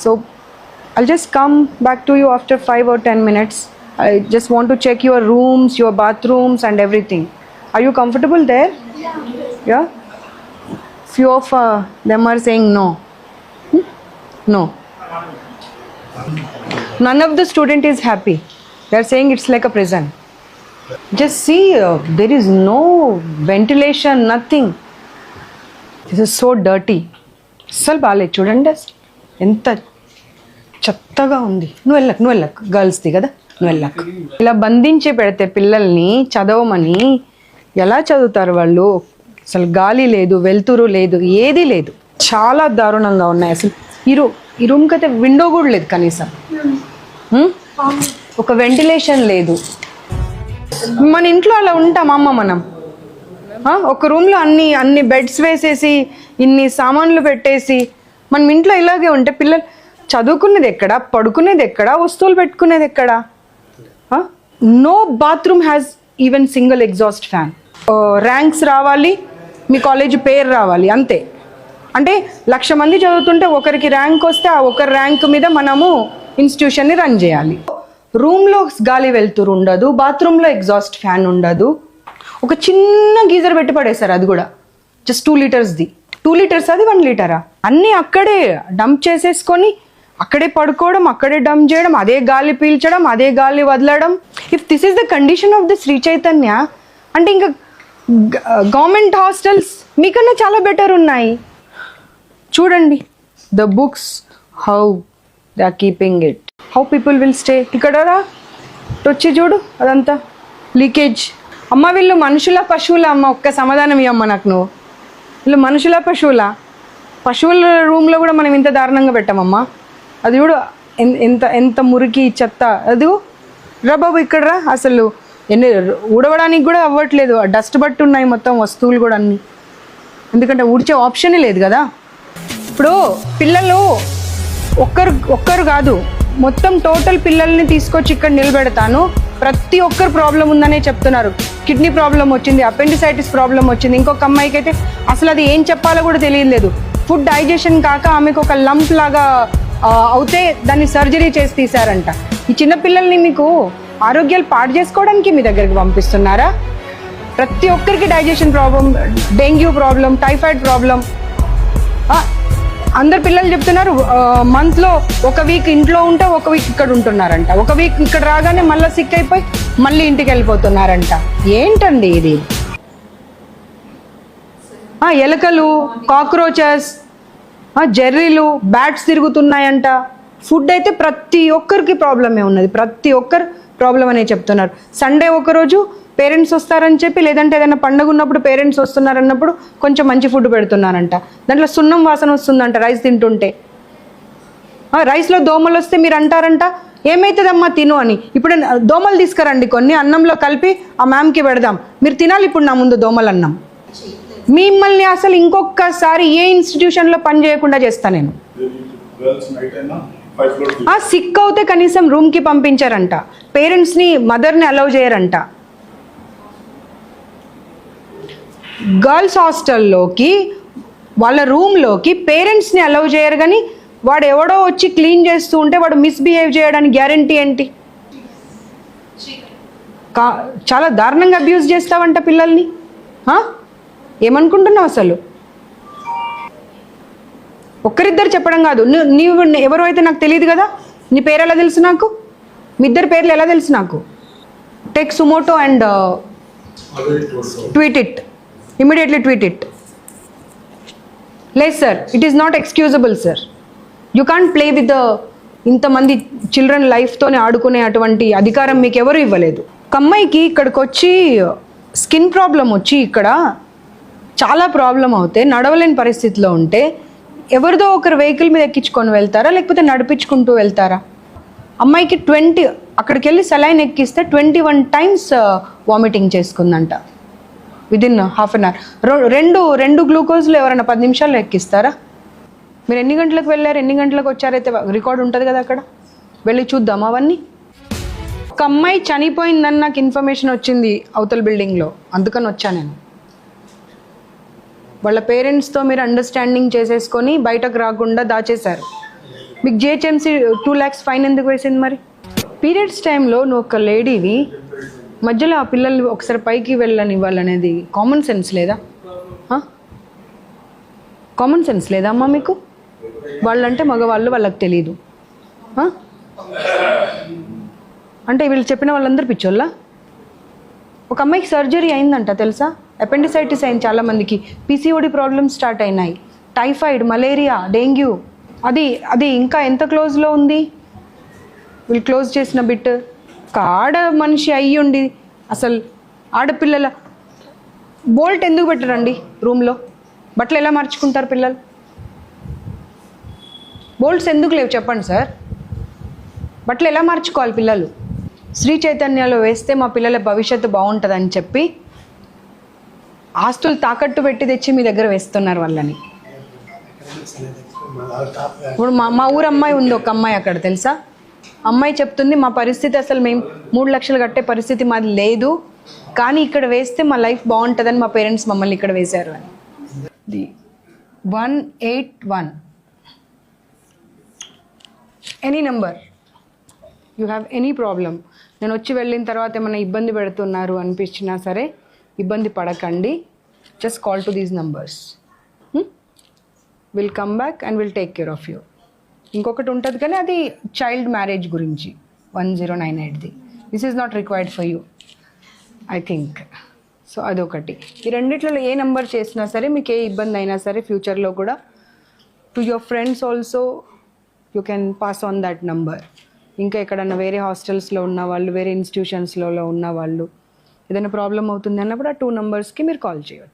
So I'll just come back to you after 5 or 10 minutes. I just want to check your rooms, your bathrooms and everything. Are you comfortable there? Yeah? Few of them are saying no. No. None of the student is happy. They are saying it's like a prison. Just see, there is no ventilation, nothing. This is so dirty. అస్సలు బాగాలేదు చూడండి, ఎంత చెత్తగా ఉంది. నువ్వు వెళ్ళకు గర్ల్స్ది కదా, నువ్వు వెళ్ళకు. ఇలా బంధించి పెడితే పిల్లల్ని చదవమని ఎలా చదువుతారు వాళ్ళు? అసలు గాలి లేదు, వెలుతురు లేదు, ఏది లేదు. చాలా దారుణంగా ఉన్నాయి అసలు. ఈ రూమ్కి అయితే విండో కూడా లేదు కనీసం. ఒక వెంటిలేషన్ లేదు. మన ఇంట్లో అలా ఉంటామమ్మ మనం? ఒక రూమ్లో అన్ని బెడ్స్ వేసేసి ఇన్ని సామాన్లు పెట్టేసి మనం ఇంట్లో ఇలాగే ఉంటే పిల్లలు చదువుకునేది ఎక్కడ, పడుకునేది ఎక్కడ, వస్తువులు పెట్టుకునేది ఎక్కడ? No bathroom has even single exhaust fan. Ranks రావాలి, మీ కాలేజ్ పేరు రావాలి, అంతే. అంటే 1,00,000 మంది చదువుతుంటే ఒకరికి ర్యాంక్ వస్తే ఆ ఒకరి ర్యాంక్ మీద మనము ఇన్స్టిట్యూషన్ని రన్ చేయాలి. రూమ్లో గాలి వెలుతురు ఉండదు, బాత్రూంలో ఎగ్జాస్ట్ ఫ్యాన్ ఉండదు. ఒక చిన్న గీజర్ పెట్టి పడేశారు, అది కూడా జస్ట్ 2 లీటర్స్ది. 2 లీటర్స్ అది 1 లీటరా? అన్నీ అక్కడే డంప్ చేసేసుకొని అక్కడే పడుకోవడం, అక్కడే డంప్ చేయడం, అదే గాలి పీల్చడం, అదే గాలి వదలడం. If this is the condition of the Sri Chaitanya అంటే ఇంకా గవర్నమెంట్ హాస్టల్స్ మీకన్నా చాలా బెటర్ ఉన్నాయి. చూడండి the books, how they are keeping it, how people will stay. ఇక్కడ రా, వచ్చి చూడు అదంతా లీకేజ్. అమ్మ వీళ్ళు మనుషుల పశువుల? అమ్మ ఒక్క సమాధానం ఇవ్వమ్మ నాకు నువ్వు. వీళ్ళు మనుషుల పశువుల? పశువుల రూమ్లో కూడా మనం ఇంత దారుణంగా పెట్టామమ్మా. అది కూడా ఎంత మురికి చెత్త. అది రా బాబు ఇక్కడ రా. అసలు ఊడవడానికి కూడా అవ్వట్లేదు, డస్ట్ బట్టి ఉన్నాయి మొత్తం వస్తువులు కూడా అన్నీ. ఎందుకంటే ఊడ్చే ఆప్షనే లేదు కదా. ఇప్పుడు పిల్లలు ఒక్కరు కాదు, మొత్తం టోటల్ పిల్లల్ని తీసుకొచ్చి ఇక్కడ నిలబెడతాను. ప్రతి ఒక్కరు ప్రాబ్లం ఉందనే చెప్తున్నారు. కిడ్నీ ప్రాబ్లం వచ్చింది, అపెండిసైటిస్ ప్రాబ్లం వచ్చింది. ఇంకొక అమ్మాయికి అయితే అసలు అది ఏం చెప్పాలో కూడా తెలియలేదు. ఫుడ్ డైజెషన్ కాక ఆమెకు ఒక లంప్ లాగా అవుతే దాన్ని సర్జరీ చేసి తీశారంట. ఈ చిన్నపిల్లల్ని మీకు ఆరోగ్యాలు పాడు చేసుకోవడానికి మీ దగ్గరికి పంపిస్తున్నారా? ప్రతి ఒక్కరికి digestion problem, dengue problem, typhoid problem. అందరు పిల్లలు చెప్తున్నారు మంత్లో 1 వీక్ ఇంట్లో ఉంటే 1 వీక్ ఇక్కడ ఉంటున్నారంట. 1 వీక్ ఇక్కడ రాగానే మళ్ళీ సిక్ అయిపోయి మళ్ళీ ఇంటికి వెళ్ళిపోతున్నారంట. ఏంటండి ఇది? ఎలకలు, కాక్రోచెస్, జెర్రీలు, బ్యాట్స్ తిరుగుతున్నాయంట. ఫుడ్ అయితే ప్రతి ఒక్కరికి ప్రాబ్లమే ఉన్నది, ప్రతి ఒక్కరు ప్రాబ్లం అనే చెప్తున్నారు. సండే ఒకరోజు పేరెంట్స్ వస్తారని చెప్పి, లేదంటే ఏదైనా పండుగ ఉన్నప్పుడు పేరెంట్స్ వస్తున్నారన్నప్పుడు కొంచెం మంచి ఫుడ్ పెడుతున్నారంట. దాంట్లో సున్నం వాసన వస్తుందంట రైస్ తింటుంటే. రైస్లో దోమలు వస్తే మీరు అంటారంట ఏమవుతుందమ్మా తిను అని. ఇప్పుడు దోమలు తీసుకురండి కొన్ని, అన్నంలో కలిపి ఆ మ్యామ్కి పెడదాం, మీరు తినాలి ఇప్పుడు నా ముందు దోమలు అన్నం. మిమ్మల్ని అసలు ఇంకొకసారి ఏ ఇన్స్టిట్యూషన్లో పని చేయకుండా చేస్తా నేను. సిక్ అవుతే కనీసం రూమ్కి పంపించారంట, పేరెంట్స్ని మదర్ని అలౌ చేయరంట. గర్ల్స్ హాస్టల్లోకి వాళ్ళ రూమ్లోకి పేరెంట్స్ని అలౌ చేయరు, కానీ వాడు ఎవడో వచ్చి క్లీన్ చేస్తూ ఉంటే వాడు మిస్బిహేవ్ చేయడానికి గ్యారంటీ ఏంటి? చాలా దారుణంగా అబ్యూజ్ చేస్తావంట పిల్లల్ని. ఏమనుకుంటున్నావు అసలు? ఒక్కరిద్దరు చెప్పడం కాదు, నీవు ఎవరో అయితే నాకు తెలియదు కదా. నీ పేరు ఎలా తెలుసు నాకు? మీ ఇద్దరు పేర్లు ఎలా తెలుసు నాకు? Take suo motu and tweet it, immediately tweet it. లేదు sir, it is not excusable sir. You can't play with ఇంతమంది చిల్డ్రన్ లైఫ్తోనే ఆడుకునే అటువంటి అధికారం మీకు ఎవరు ఇవ్వలేదు. ఒక అమ్మాయికి ఇక్కడికి వచ్చి స్కిన్ ప్రాబ్లం వచ్చి ఇక్కడ చాలా ప్రాబ్లం అవుతే నడవలేని పరిస్థితిలో ఉంటే ఎవరిదో ఒకరు వెహికల్ మీద ఎక్కించుకొని వెళ్తారా, లేకపోతే నడిపించుకుంటూ వెళ్తారా? అమ్మాయికి అక్కడికి వెళ్ళి సెలైన్ ఎక్కిస్తే 21 times వామిటింగ్ చేసుకుందంట విదిన్ హాఫ్ అన్ అవర్. రెండు గ్లూకోజ్లు ఎవరైనా 10 నిమిషాల్లో ఎక్కిస్తారా? మీరు ఎన్ని గంటలకు వెళ్ళారు, ఎన్ని గంటలకు వచ్చారైతే రికార్డు ఉంటుంది కదా, అక్కడ వెళ్ళి చూద్దాం అవన్నీ. ఒక అమ్మాయి చనిపోయిందని నాకు ఇన్ఫర్మేషన్ వచ్చింది అవతల బిల్డింగ్లో, అందుకని వచ్చా నేను. వాళ్ళ పేరెంట్స్తో మీరు అండర్స్టాండింగ్ చేసేసుకొని బయటకు రాకుండా దాచేశారు. మీకు జిహెచ్ఎంసీ 2 lakhs ఫైన్ ఎందుకు వేసింది మరి? పీరియడ్స్ టైంలో నువ్వు ఒక లేడీవి, మధ్యలో ఆ పిల్లల్ని ఒకసారి పైకి వెళ్ళని ఇవ్వాలనేది కామన్ సెన్స్ లేదా? కామన్ సెన్స్ లేదా అమ్మా మీకు? వాళ్ళంటే మగవాళ్ళు, వాళ్ళకి తెలీదు. అంటే వీళ్ళు చెప్పిన వాళ్ళందరూ పిచ్చోళ్ళ? ఒక అమ్మాయికి సర్జరీ అయిందంట తెలుసా, అపెండిసైటిస్ అయింది చాలామందికి, PCOD ప్రాబ్లమ్స్ స్టార్ట్ అయినాయి, టైఫాయిడ్, మలేరియా, డెంగ్యూ. అది ఇంకా ఎంత క్లోజ్లో ఉంది? వీళ్ళు క్లోజ్ చేసిన బిట్. ఒక ఆడ మనిషి అయ్యుండి అసలు ఆడపిల్లల బోల్ట్ ఎందుకు పెట్టరండి రూమ్లో? బట్టలు ఎలా మార్చుకుంటారు పిల్లలు? బోల్ట్స్ ఎందుకు లేవు చెప్పండి సార్? బట్టలు ఎలా మార్చుకోవాలి పిల్లలు? శ్రీ చైతన్యలో వేస్తే మా పిల్లల భవిష్యత్తు బాగుంటుందని చెప్పి ఆస్తులు తాకట్టు పెట్టి తెచ్చి మీ దగ్గర వేస్తున్నారు వాళ్ళని. ఇప్పుడు మా ఊరు అమ్మాయి ఉంది, ఒక అమ్మాయి అక్కడ తెలుసా, అమ్మాయి చెప్తుంది మా పరిస్థితి అసలు మేము 3 లక్షలు కట్టే పరిస్థితి మాది లేదు, కానీ ఇక్కడ వేస్తే మా లైఫ్ బాగుంటుందని మా పేరెంట్స్ మమ్మల్ని ఇక్కడ వేశారు అని. 181 any number, you have any problem. నేను వచ్చి వెళ్ళిన తర్వాత ఏమైనా ఇబ్బంది పెడుతున్నారు అనిపించినా సరే ఇబ్బంది పడకండి, just call to these numbers, will come back and will take care of you. ఇంకొకటి ఉంటుంది కానీ అది చైల్డ్ మ్యారేజ్ గురించి 1098ది. This is not required for you I think. So అదొకటి. ఈ రెండిట్లలో ఏ నెంబర్ చేసినా సరే మీకు ఏ ఇబ్బంది అయినా సరే ఫ్యూచర్లో కూడా to your friends also you can pass on that number. ఇంకా ఎక్కడన్నా వేరే హాస్టల్స్లో ఉన్న వాళ్ళు, వేరే ఇన్స్టిట్యూషన్స్లో ఉన్న వాళ్ళు ఏదైనా ప్రాబ్లం అవుతుంది అన్నప్పుడు ఆ 2 numbers మీరు కాల్ చేయవచ్చు.